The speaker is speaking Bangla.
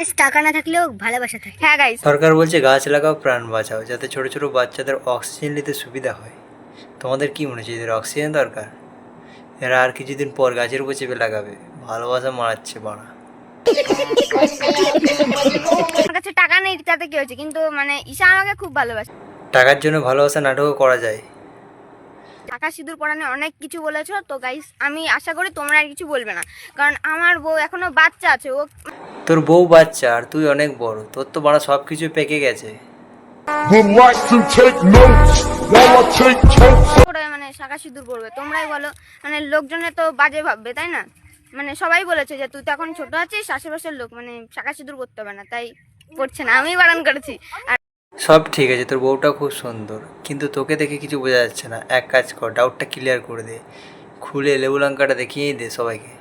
টাকা না থাকলেও ভালোবাসা থাকে। হ্যাঁ গাইস, সরকার বলছে গাছ লাগাও প্রাণ বাঁচাও, যাতে ছোট ছোট বাচ্চাদের অক্সিজেন নিতে সুবিধা হয়। তোমাদের কি মনে হচ্ছে এদের অক্সিজেন দরকার? এরা আর কিছুদিন পর গাছের উপর চেপে লাগাবে। ভালোবাসা মারাচ্ছে বাড়া। আমার কাছে টাকা নেই তাতে কি হয়েছে, কিন্তু মানে ঈশা আমাকে খুব ভালোবাসে। টাকার জন্য ভালোবাসা নাটকও করা যায়। টাকা সিঁদুর পরানো অনেক কিছু বলেছো তো গাইস, আমি আশা করি তোমরা আর কিছু বলবে না, কারণ আমার বউ এখনো বাচ্চা আছে। ও তোর বউ বাচ্চা আর তুই অনেক বড়, তোর তো বাড়া সব কিছু পেকে গেছে। Would like to take notes while I take totes. করে মানে শাঁখা সিঁদুর পরবে, তোমরাই বলো। মানে লোকজনে তো বাজে ভাববে, তাই না? মানে সবাই বলেছে যে তুই তো এখন ছোট আছিস, আশেপাশের লোক মানে শাঁখা সিঁদুর করতে হবে না, তাই করছে না। আমি বারণ করেছি। আর সব ঠিক আছে, তোর বউটা খুব সুন্দর, কিন্তু তোকে দেখে কিছু বোঝা যাচ্ছে না। এক কাজ কর, ডাউটটা ক্লিয়ার করে দে, খুলে লেবু লঙ্কাটা দেখিয়েই দে সবাইকে।